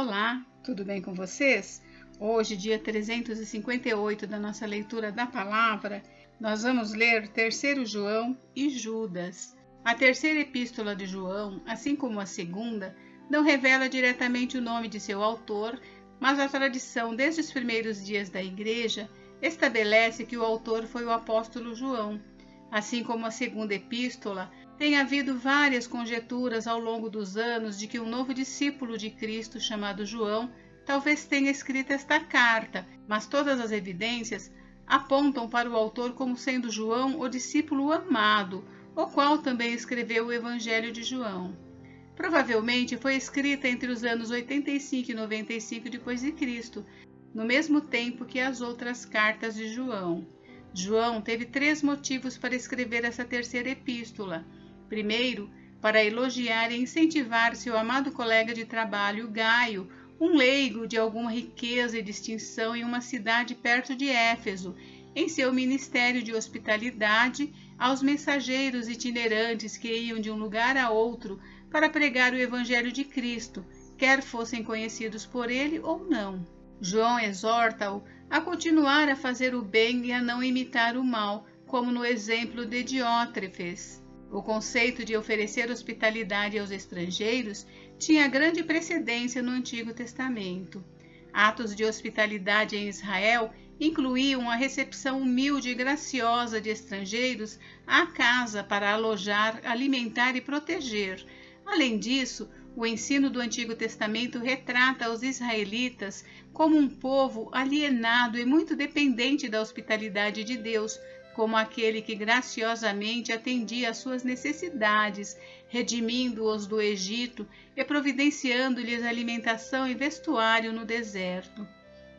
Olá, tudo bem com vocês? Hoje, dia 358 da nossa leitura da palavra, nós vamos ler 3 João e Judas. A terceira epístola de João, assim como a segunda, não revela diretamente o nome de seu autor, mas a tradição desde os primeiros dias da igreja estabelece que o autor foi o apóstolo João. Assim como a segunda epístola, tem havido várias conjecturas ao longo dos anos de que um novo discípulo de Cristo, chamado João, talvez tenha escrito esta carta, mas todas as evidências apontam para o autor como sendo João o discípulo amado, o qual também escreveu o Evangelho de João. Provavelmente foi escrita entre os anos 85 e 95 depois de Cristo, no mesmo tempo que as outras cartas de João. João teve 3 motivos para escrever essa terceira epístola. Primeiro, para elogiar e incentivar seu amado colega de trabalho, Gaio, um leigo de alguma riqueza e distinção em uma cidade perto de Éfeso, em seu ministério de hospitalidade aos mensageiros itinerantes que iam de um lugar a outro para pregar o Evangelho de Cristo, quer fossem conhecidos por ele ou não. João exorta-o a continuar a fazer o bem e a não imitar o mal, como no exemplo de Diótrefes. O conceito de oferecer hospitalidade aos estrangeiros tinha grande precedência no Antigo Testamento. Atos de hospitalidade em Israel incluíam a recepção humilde e graciosa de estrangeiros à casa para alojar, alimentar e proteger. Além disso, o ensino do Antigo Testamento retrata os israelitas como um povo alienado e muito dependente da hospitalidade de Deus, como aquele que graciosamente atendia às suas necessidades, redimindo-os do Egito e providenciando-lhes alimentação e vestuário no deserto.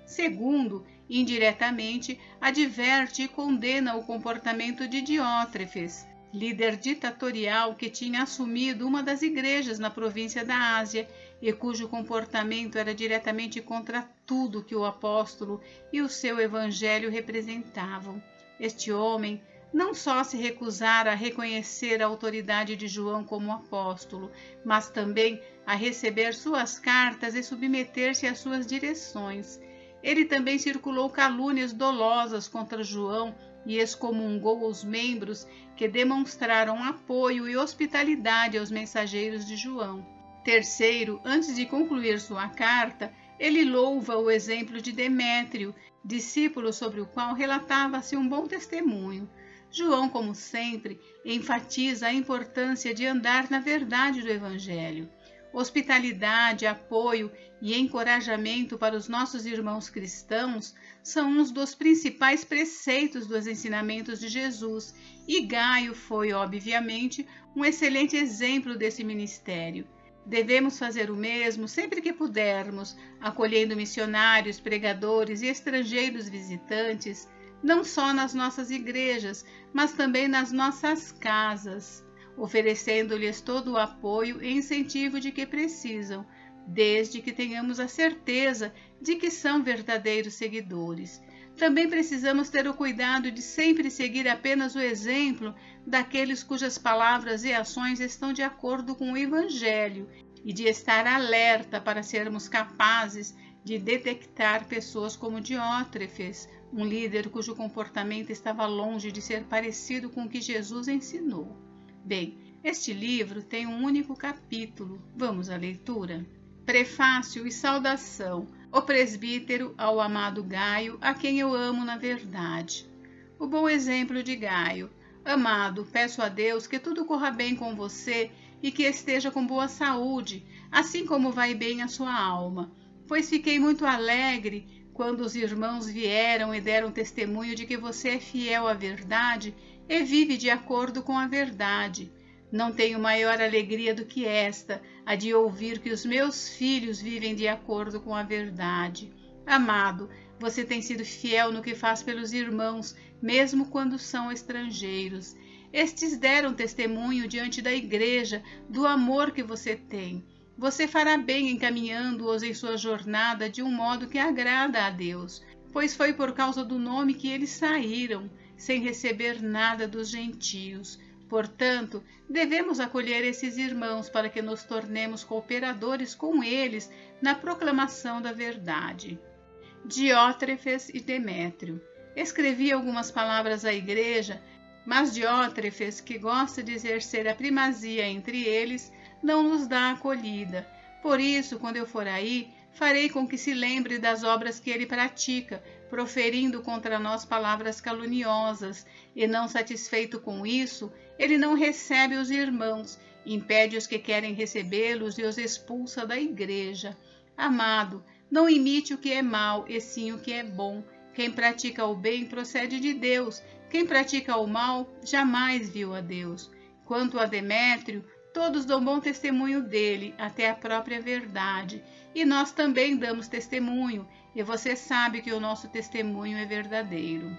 Segundo, indiretamente, adverte e condena o comportamento de Diótrefes, líder ditatorial que tinha assumido uma das igrejas na província da Ásia e cujo comportamento era diretamente contra tudo que o apóstolo e o seu evangelho representavam. Este homem não só se recusara a reconhecer a autoridade de João como apóstolo, mas também a receber suas cartas e submeter-se às suas direções. Ele também circulou calúnias dolosas contra João e excomungou os membros que demonstraram apoio e hospitalidade aos mensageiros de João. Terceiro, antes de concluir sua carta, ele louva o exemplo de Demétrio, discípulo sobre o qual relatava-se um bom testemunho. João, como sempre, enfatiza a importância de andar na verdade do Evangelho. Hospitalidade, apoio e encorajamento para os nossos irmãos cristãos são uns dos principais preceitos dos ensinamentos de Jesus, e Gaio foi, obviamente, um excelente exemplo desse ministério. Devemos fazer o mesmo sempre que pudermos, acolhendo missionários, pregadores e estrangeiros visitantes, não só nas nossas igrejas, mas também nas nossas casas, oferecendo-lhes todo o apoio e incentivo de que precisam, desde que tenhamos a certeza de que são verdadeiros seguidores. Também precisamos ter o cuidado de sempre seguir apenas o exemplo daqueles cujas palavras e ações estão de acordo com o Evangelho e de estar alerta para sermos capazes de detectar pessoas como Diótrefes, um líder cujo comportamento estava longe de ser parecido com o que Jesus ensinou. Bem, este livro tem um único capítulo. Vamos à leitura? Prefácio e saudação. O presbítero ao amado Gaio, a quem eu amo na verdade. O bom exemplo de Gaio. Amado, peço a Deus que tudo corra bem com você e que esteja com boa saúde, assim como vai bem a sua alma. Pois fiquei muito alegre quando os irmãos vieram e deram testemunho de que você é fiel à verdade e vive de acordo com a verdade. Não tenho maior alegria do que esta, a de ouvir que os meus filhos vivem de acordo com a verdade. Amado, você tem sido fiel no que faz pelos irmãos, mesmo quando são estrangeiros. Estes deram testemunho diante da igreja do amor que você tem. Você fará bem encaminhando-os em sua jornada de um modo que agrada a Deus, pois foi por causa do nome que eles saíram, sem receber nada dos gentios. Portanto, devemos acolher esses irmãos para que nos tornemos cooperadores com eles na proclamação da verdade. Diótrefes e Demétrio. Escrevi algumas palavras à igreja, mas Diótrefes, que gosta de exercer a primazia entre eles, não nos dá acolhida. Por isso, quando eu for aí, farei com que se lembre das obras que ele pratica, proferindo contra nós palavras caluniosas, e não satisfeito com isso, ele não recebe os irmãos, impede os que querem recebê-los e os expulsa da igreja. Amado, não imite o que é mal, e sim o que é bom. Quem pratica o bem procede de Deus, quem pratica o mal jamais viu a Deus. Quanto a Demétrio, todos dão bom testemunho dele, até a própria verdade, e nós também damos testemunho, e você sabe que o nosso testemunho é verdadeiro.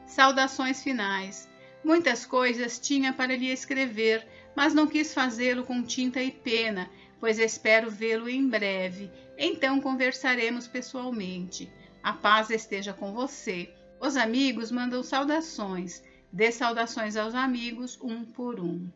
Saudações finais. Muitas coisas tinha para lhe escrever, mas não quis fazê-lo com tinta e pena, pois espero vê-lo em breve. Então conversaremos pessoalmente. A paz esteja com você. Os amigos mandam saudações. Dê saudações aos amigos, um por um.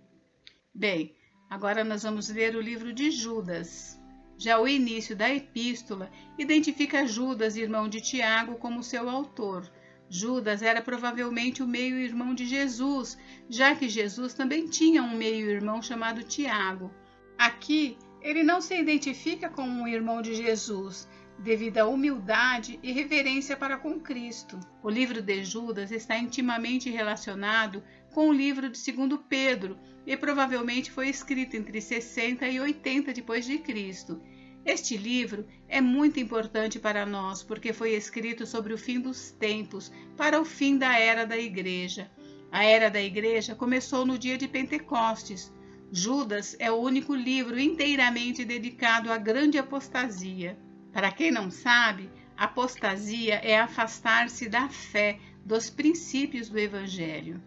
Bem, agora nós vamos ler o livro de Judas. Já o início da epístola identifica Judas, irmão de Tiago, como seu autor. Judas era provavelmente o meio-irmão de Jesus, já que Jesus também tinha um meio-irmão chamado Tiago. Aqui, ele não se identifica como um irmão de Jesus, devido à humildade e reverência para com Cristo. O livro de Judas está intimamente relacionado com o livro de 2 Pedro e provavelmente foi escrito entre 60 e 80 depois de Cristo. Este livro é muito importante para nós porque foi escrito sobre o fim dos tempos, para o fim da era da igreja. A era da igreja começou no dia de Pentecostes. Judas é o único livro inteiramente dedicado à grande apostasia. Para quem não sabe, apostasia é afastar-se da fé, dos princípios do Evangelho.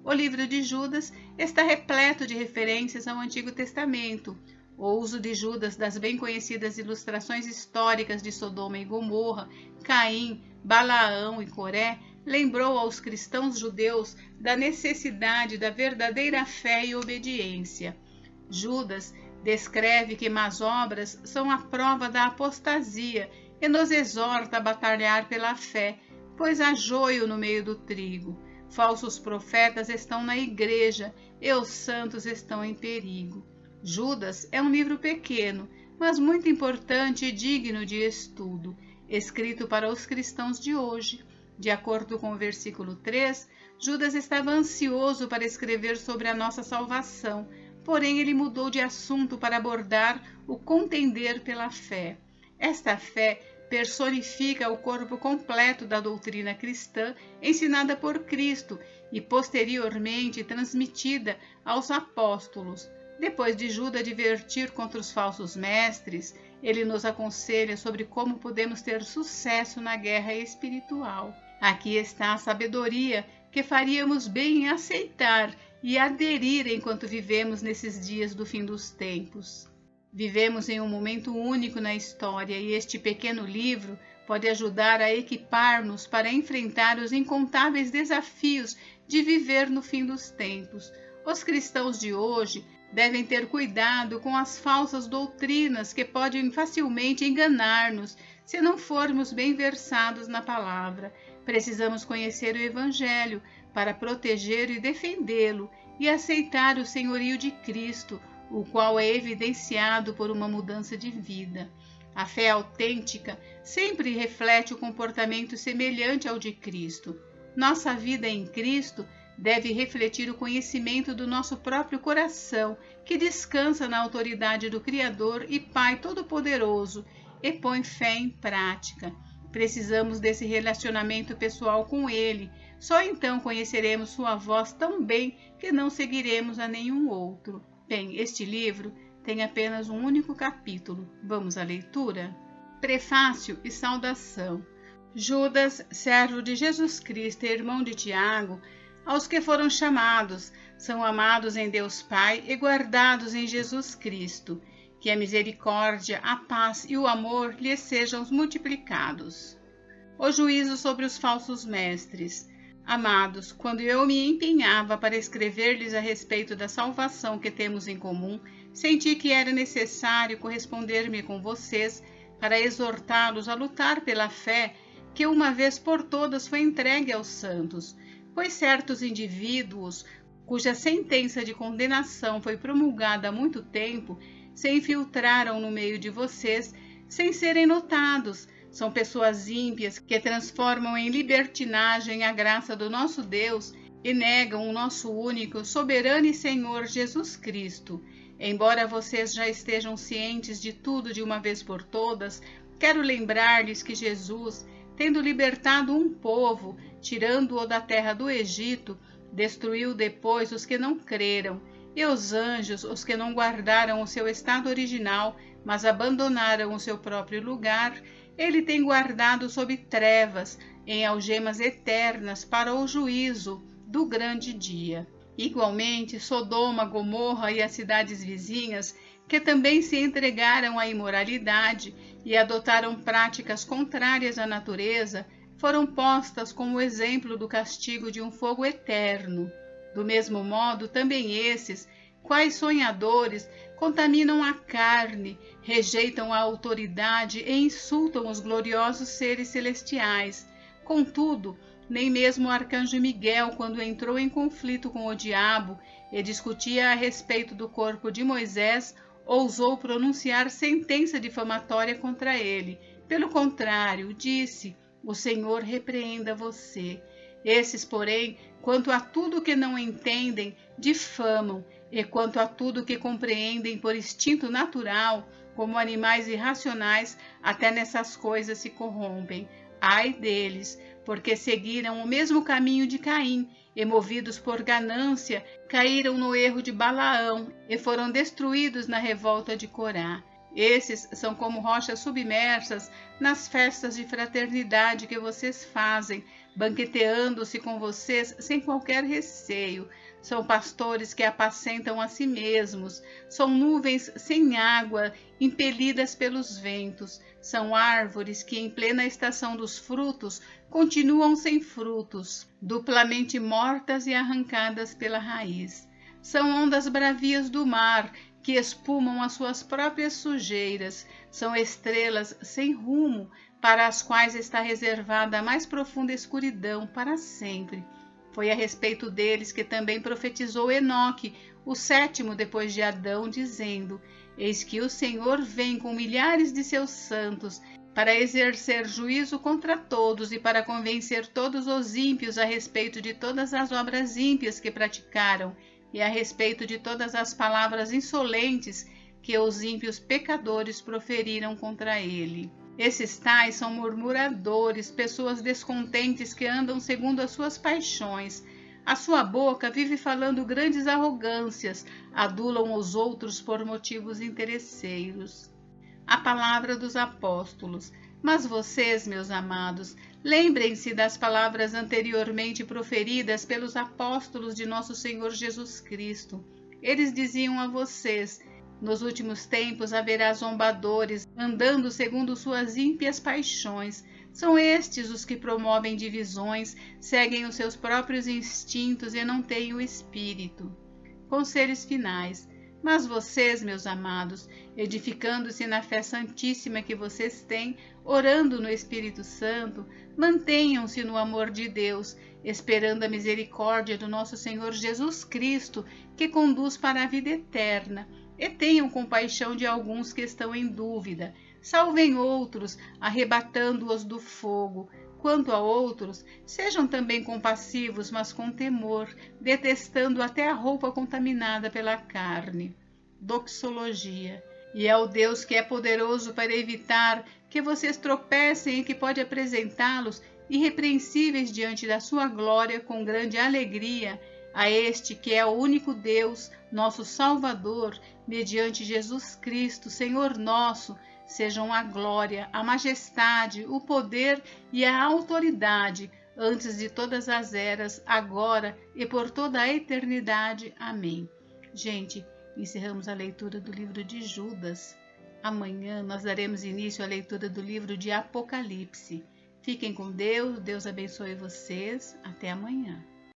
O livro de Judas está repleto de referências ao Antigo Testamento. O uso de Judas das bem conhecidas ilustrações históricas de Sodoma e Gomorra, Caim, Balaão e Coré lembrou aos cristãos judeus da necessidade da verdadeira fé e obediência. Judas descreve que más obras são a prova da apostasia e nos exorta a batalhar pela fé, pois há joio no meio do trigo. Falsos profetas estão na igreja e os santos estão em perigo. Judas é um livro pequeno, mas muito importante e digno de estudo, escrito para os cristãos de hoje. De acordo com o versículo 3, Judas estava ansioso para escrever sobre a nossa salvação, porém ele mudou de assunto para abordar o contender pela fé. Esta fé personifica o corpo completo da doutrina cristã ensinada por Cristo e posteriormente transmitida aos apóstolos. Depois de Judas advertir contra os falsos mestres, ele nos aconselha sobre como podemos ter sucesso na guerra espiritual. Aqui está a sabedoria que faríamos bem em aceitar e aderir enquanto vivemos nesses dias do fim dos tempos. Vivemos em um momento único na história e este pequeno livro pode ajudar a equipar-nos para enfrentar os incontáveis desafios de viver no fim dos tempos. Os cristãos de hoje devem ter cuidado com as falsas doutrinas que podem facilmente enganar-nos se não formos bem versados na palavra. Precisamos conhecer o Evangelho para proteger e defendê-lo e aceitar o senhorio de Cristo, o qual é evidenciado por uma mudança de vida. A fé autêntica sempre reflete o comportamento semelhante ao de Cristo. Nossa vida em Cristo deve refletir o conhecimento do nosso próprio coração, que descansa na autoridade do Criador e Pai Todo-Poderoso e põe fé em prática. Precisamos desse relacionamento pessoal com Ele. Só então conheceremos sua voz tão bem que não seguiremos a nenhum outro. Bem, este livro tem apenas um único capítulo. Vamos à leitura? Prefácio e saudação. Judas, servo de Jesus Cristo e irmão de Tiago, aos que foram chamados, são amados em Deus Pai e guardados em Jesus Cristo. Que a misericórdia, a paz e o amor lhes sejam multiplicados. O juízo sobre os falsos mestres. Amados, quando eu me empenhava para escrever-lhes a respeito da salvação que temos em comum, senti que era necessário corresponder-me com vocês para exortá-los a lutar pela fé que uma vez por todas foi entregue aos santos, pois certos indivíduos, cuja sentença de condenação foi promulgada há muito tempo, se infiltraram no meio de vocês sem serem notados. São pessoas ímpias que transformam em libertinagem a graça do nosso Deus e negam o nosso único, soberano e Senhor Jesus Cristo. Embora vocês já estejam cientes de tudo de uma vez por todas, quero lembrar-lhes que Jesus, tendo libertado um povo, tirando-o da terra do Egito, destruiu depois os que não creram, e os anjos, os que não guardaram o seu estado original, mas abandonaram o seu próprio lugar, ele tem guardado sob trevas, em algemas eternas, para o juízo do grande dia. Igualmente, Sodoma, Gomorra e as cidades vizinhas, que também se entregaram à imoralidade e adotaram práticas contrárias à natureza, foram postas como exemplo do castigo de um fogo eterno. Do mesmo modo, também esses, quais sonhadores, contaminam a carne, rejeitam a autoridade e insultam os gloriosos seres celestiais. Contudo, nem mesmo o arcanjo Miguel, quando entrou em conflito com o diabo e discutia a respeito do corpo de Moisés, ousou pronunciar sentença difamatória contra ele. Pelo contrário, disse: o Senhor repreenda você. Esses, porém, quanto a tudo que não entendem, difamam, e quanto a tudo que compreendem por instinto natural, como animais irracionais, até nessas coisas se corrompem. Ai deles, porque seguiram o mesmo caminho de Caim, e movidos por ganância, caíram no erro de Balaão, e foram destruídos na revolta de Corá. Esses são como rochas submersas nas festas de fraternidade que vocês fazem, banqueteando-se com vocês sem qualquer receio. São pastores que apacentam a si mesmos, são nuvens sem água, impelidas pelos ventos, são árvores que, em plena estação dos frutos, continuam sem frutos, duplamente mortas e arrancadas pela raiz. São ondas bravias do mar, que espumam as suas próprias sujeiras, são estrelas sem rumo, para as quais está reservada a mais profunda escuridão para sempre. Foi a respeito deles que também profetizou Enoque, o sétimo depois de Adão, dizendo: eis que o Senhor vem com milhares de seus santos, para exercer juízo contra todos e para convencer todos os ímpios a respeito de todas as obras ímpias que praticaram, e a respeito de todas as palavras insolentes que os ímpios pecadores proferiram contra ele. Esses tais são murmuradores, pessoas descontentes que andam segundo as suas paixões. A sua boca vive falando grandes arrogâncias, adulam os outros por motivos interesseiros. A palavra dos apóstolos. Mas vocês, meus amados, lembrem-se das palavras anteriormente proferidas pelos apóstolos de nosso Senhor Jesus Cristo. Eles diziam a vocês: nos últimos tempos haverá zombadores, andando segundo suas ímpias paixões. São estes os que promovem divisões, seguem os seus próprios instintos e não têm o Espírito. Conselhos finais. Mas vocês, meus amados, edificando-se na fé santíssima que vocês têm, orando no Espírito Santo, mantenham-se no amor de Deus, esperando a misericórdia do nosso Senhor Jesus Cristo, que conduz para a vida eterna. E tenham compaixão de alguns que estão em dúvida. Salvem outros, arrebatando-os do fogo. Quanto a outros, sejam também compassivos, mas com temor, detestando até a roupa contaminada pela carne. Doxologia. E é o Deus que é poderoso para evitar que vocês tropecem e que pode apresentá-los irrepreensíveis diante da sua glória com grande alegria, a este que é o único Deus, nosso Salvador, mediante Jesus Cristo, Senhor nosso, sejam a glória, a majestade, o poder e a autoridade, antes de todas as eras, agora e por toda a eternidade. Amém. Gente, encerramos a leitura do livro de Judas. Amanhã nós daremos início à leitura do livro de Apocalipse. Fiquem com Deus, Deus abençoe vocês. Até amanhã.